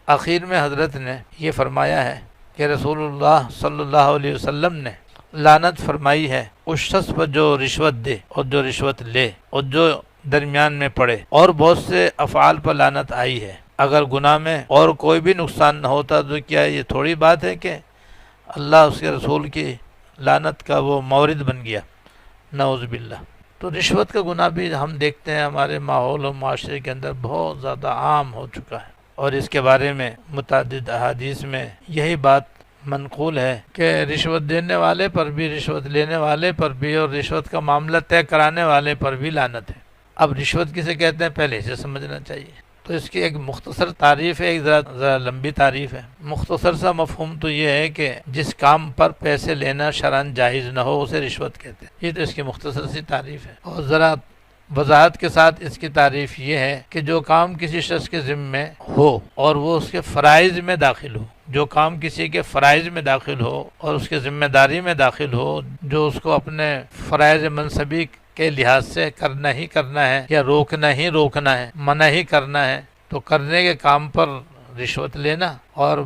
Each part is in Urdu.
آخر میں حضرت نے یہ فرمایا ہے کہ رسول اللہ صلی اللہ علیہ وسلم نے لعنت فرمائی ہے اس شخص پر جو رشوت دے اور جو رشوت لے اور جو درمیان میں پڑے، اور بہت سے افعال پر لعنت آئی ہے۔ اگر گناہ میں اور کوئی بھی نقصان نہ ہوتا تو کیا یہ تھوڑی بات ہے کہ اللہ اس کے رسول کی لعنت کا وہ مورد بن گیا، نعوذ باللہ۔ تو رشوت کا گناہ بھی ہم دیکھتے ہیں ہمارے ماحول و معاشرے کے اندر بہت زیادہ عام ہو چکا ہے، اور اس کے بارے میں متعدد احادیث میں یہی بات منقول ہے کہ رشوت دینے والے پر بھی، رشوت لینے والے پر بھی، اور رشوت کا معاملہ طے کرانے والے پر بھی لعنت ہے۔ اب رشوت کسے کہتے ہیں پہلے اسے سمجھنا چاہیے۔ تو اس کی ایک مختصر تعریف ہے، ایک ذرا لمبی تعریف ہے۔ مختصر سا مفہوم تو یہ ہے کہ جس کام پر پیسے لینا شرعاً جائز نہ ہو اسے رشوت کہتے ہیں۔ یہ تو اس کی مختصر سی تعریف ہے، اور ذرا وضاحت کے ساتھ اس کی تعریف یہ ہے کہ جو کام کسی شخص کے ذمہ میں ہو اور وہ اس کے فرائض میں داخل ہو، جو کام کسی کے فرائض میں داخل ہو اور اس کے ذمہ داری میں داخل ہو، جو اس کو اپنے فرائض منصبی کے لحاظ سے کرنا ہی کرنا ہے یا روکنا ہی روکنا ہے، منع ہی کرنا ہے، تو کرنے کے کام پر رشوت لینا اور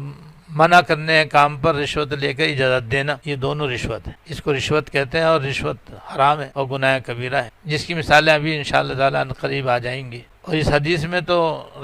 منع کرنے کے کام پر رشوت لے کر اجازت دینا، یہ دونوں رشوت ہے۔ اس کو رشوت کہتے ہیں، اور رشوت حرام ہے اور گناہ کبیرہ ہے، جس کی مثالیں ابھی انشاءاللہ تعالیٰ قریب آ جائیں گی۔ اور اس حدیث میں تو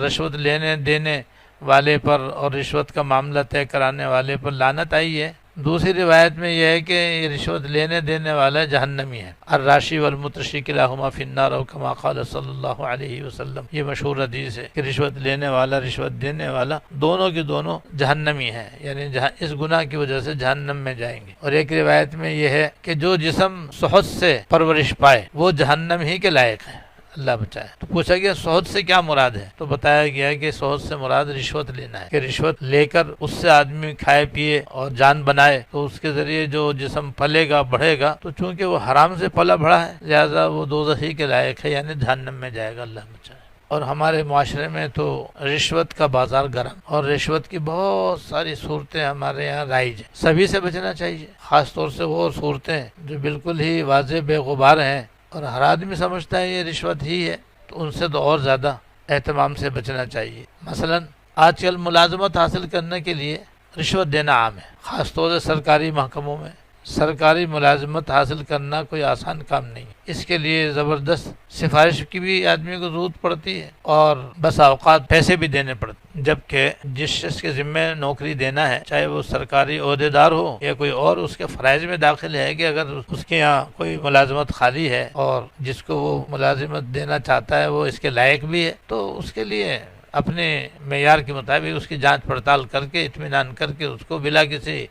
رشوت لینے دینے والے پر اور رشوت کا معاملہ طے کرانے والے پر لعنت آئی ہے۔ دوسری روایت میں یہ ہے کہ یہ رشوت لینے دینے والا جہنمی ہے، الراشی والمترشی کلاہما فی النار، او کما قال صلی اللہ علیہ وسلم۔ یہ مشہور حدیث ہے کہ رشوت لینے والا، رشوت دینے والا، دونوں کے دونوں جہنمی ہیں، یعنی اس گناہ کی وجہ سے جہنم میں جائیں گے۔ اور ایک روایت میں یہ ہے کہ جو جسم صحت سے پرورش پائے وہ جہنم ہی کے لائق ہے، اللہ بچائے۔ تو پوچھا گیا صحت سے کیا مراد ہے، تو بتایا گیا کہ صحت سے مراد رشوت لینا ہے، کہ رشوت لے کر اس سے آدمی کھائے پیے اور جان بنائے تو اس کے ذریعے جو جسم پلے گا بڑھے گا، تو چونکہ وہ حرام سے پلا بڑھا ہے لہذا وہ دوزخ ہی کے لائق ہے، یعنی جہنم میں جائے گا، اللہ بچائے۔ اور ہمارے معاشرے میں تو رشوت کا بازار گرم، اور رشوت کی بہت ساری صورتیں ہمارے یہاں رائج ہیں، سبھی سے بچنا چاہیے، خاص طور سے وہ صورتیں جو بالکل ہی واضح بے غبار ہیں اور ہر آدمی سمجھتا ہے یہ رشوت ہی ہے، تو ان سے تو اور زیادہ اہتمام سے بچنا چاہیے۔ مثلا آج کل ملازمت حاصل کرنے کے لیے رشوت دینا عام ہے، خاص طور سے سرکاری محکموں میں۔ سرکاری ملازمت حاصل کرنا کوئی آسان کام نہیں، اس کے لیے زبردست سفارش کی بھی آدمی کو ضرورت پڑتی ہے، اور بس اوقات پیسے بھی دینے پڑتے ہیں، جبکہ جس شخص کے ذمہ نوکری دینا ہے، چاہے وہ سرکاری عہدیدار ہو یا کوئی اور، اس کے فرائض میں داخل ہے کہ اگر اس کے یہاں کوئی ملازمت خالی ہے اور جس کو وہ ملازمت دینا چاہتا ہے وہ اس کے لائق بھی ہے، تو اس کے لیے اپنے معیار کے مطابق اس کی جانچ پڑتال کر کے اطمینان کر کے اس کو بلا کسی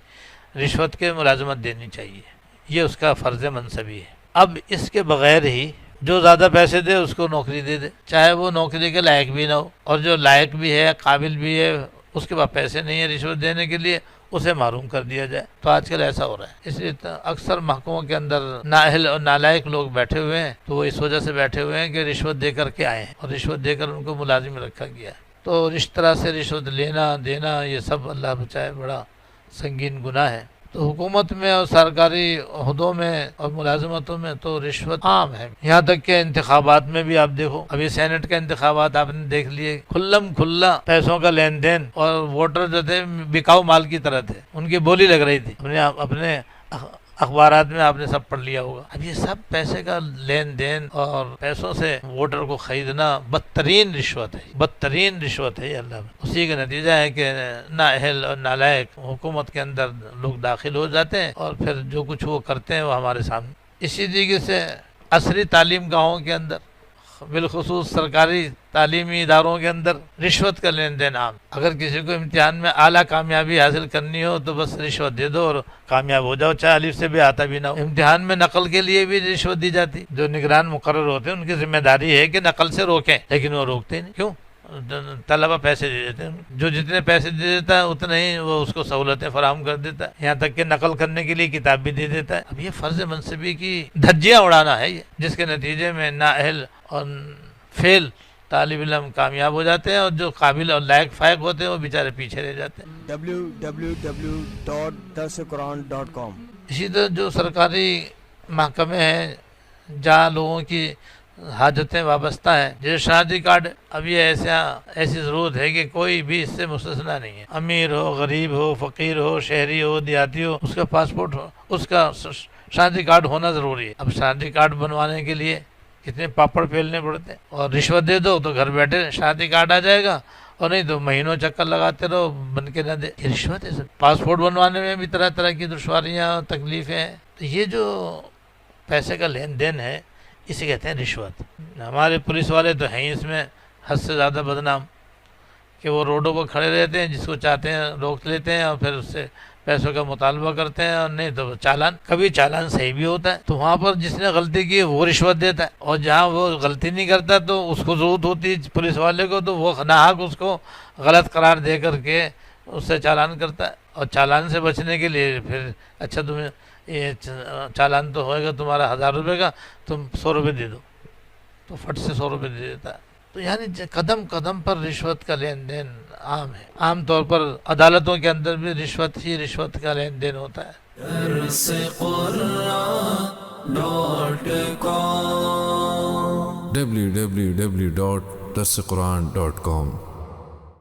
رشوت کے ملازمت دینی چاہیے، یہ اس کا فرض منصبی ہے۔ اب اس کے بغیر ہی جو زیادہ پیسے دے اس کو نوکری دے دے، چاہے وہ نوکری کے لائق بھی نہ ہو، اور جو لائق بھی ہے، قابل بھی ہے، اس کے پاس پیسے نہیں ہیں رشوت دینے کے لیے، اسے محروم کر دیا جائے۔ تو آج کل ایسا ہو رہا ہے، اس لیے اکثر محکموں کے اندر نااہل اور نالائق لوگ بیٹھے ہوئے ہیں، تو وہ اس وجہ سے بیٹھے ہوئے ہیں کہ رشوت دے کر کے آئے ہیں اور رشوت دے کر ان کو ملازم رکھا گیا ہے۔ تو اس طرح سے رشوت لینا دینا یہ سب اللہ بچائے بڑا سنگین گناہ ہے۔ تو حکومت میں اور سرکاری عہدوں میں اور ملازمتوں میں تو رشوت عام ہے، یہاں تک کہ انتخابات میں بھی آپ دیکھو، ابھی سینٹ کے انتخابات آپ نے دیکھ لیے، کھلم کھلا پیسوں کا لین دین، اور ووٹر جو تھے بکاؤ مال کی طرح تھے، ان کی بولی لگ رہی تھی، اپنے اخبارات میں آپ نے سب پڑھ لیا ہوگا۔ اب یہ سب پیسے کا لین دین اور پیسوں سے ووٹر کو خریدنا بدترین رشوت ہے، بدترین رشوت ہے یہ اللہ میں۔ اسی کا نتیجہ ہے کہ نااہل اور نالائق حکومت کے اندر لوگ داخل ہو جاتے ہیں، اور پھر جو کچھ وہ کرتے ہیں وہ ہمارے سامنے۔ اسی طریقے سے عصری تعلیم گاہوں کے اندر، بالخصوص سرکاری تعلیمی اداروں کے اندر رشوت کا لین دین عام۔ اگر کسی کو امتحان میں اعلیٰ کامیابی حاصل کرنی ہو تو بس رشوت دے دو اور کامیاب ہو جاؤ، چاہے الف سے بھی آتا بھی نہ ہو۔ امتحان میں نقل کے لیے بھی رشوت دی جاتی، جو نگران مقرر ہوتے ہیں ان کی ذمہ داری ہے کہ نقل سے روکیں، لیکن وہ روکتے نہیں، کیوں؟ طلبہ پیسے دے دیتے ہیں، جو جتنے پیسے دے دیتا ہے اتنے ہی وہ اس کو سہولتیں فراہم کر دیتا ہے، یہاں تک کہ نقل کرنے کے لیے کتاب بھی دے دیتا ہے۔ اب یہ فرض منصبی کی دھجیاں اڑانا ہے یہ، جس کے نتیجے میں نااہل اور فیل طالب علم کامیاب ہو جاتے ہیں، اور جو قابل اور لائق فائق ہوتے ہیں وہ بیچارے پیچھے رہ جاتے ہیں۔ www.darsequran.com اسی طرح جو سرکاری محکمے ہیں جہاں لوگوں کی حاجتیں وابستہ ہیں. جیسے شناختی کارڈ اب یہ ایسی ضرورت ہے کہ کوئی بھی اس سے مستثنا نہیں ہے. امیر ہو، غریب ہو، فقیر ہو، شہری ہو، دیہاتی ہو، اس کا پاسپورٹ ہو، اس کا شناختی کارڈ ہونا ضروری ہے. اب شناختی کارڈ بنوانے کے لیے کتنے پاپڑ پھیلنے پڑتے ہیں، اور رشوت دے دو تو گھر بیٹھے شناختی کارڈ آ جائے گا، اور نہیں تو مہینوں چکر لگاتے رہو بن کے نہ دے. یہ رشوت ہے. پاسپورٹ بنوانے میں بھی طرح طرح کی دشواریاں اور تکلیفیں ہیں. تو یہ جو پیسے کا لین دین ہے اسے کہتے ہیں رشوت. ہمارے پولیس والے تو ہیں اس میں حد سے زیادہ بدنام، کہ وہ روڈوں پر کھڑے رہتے ہیں، جس کو چاہتے ہیں روک لیتے ہیں اور پھر اس سے پیسوں کا مطالبہ کرتے ہیں، اور نہیں تو چالان. کبھی چالان صحیح بھی ہوتا ہے، تو وہاں پر جس نے غلطی کی وہ رشوت دیتا ہے، اور جہاں وہ غلطی نہیں کرتا تو اس کو ضرورت ہوتی ہے پولیس والے کو، تو وہ ناحق اس کو غلط قرار دے کر کے اس سے چالان کرتا ہے. اور چالان سے بچنے کے لیے پھر اچھا تمہیں یہ چالان تو ہوئے گا تمہارا 1000 روپے کا، تم 100 روپے دے دو، تو فٹ سے 100 روپے دے دیتا ہے. تو یعنی قدم قدم پر رشوت کا لین دین عام ہے. عام طور پر عدالتوں کے اندر بھی رشوت کا لین دین ہوتا ہے. www.darsequran.com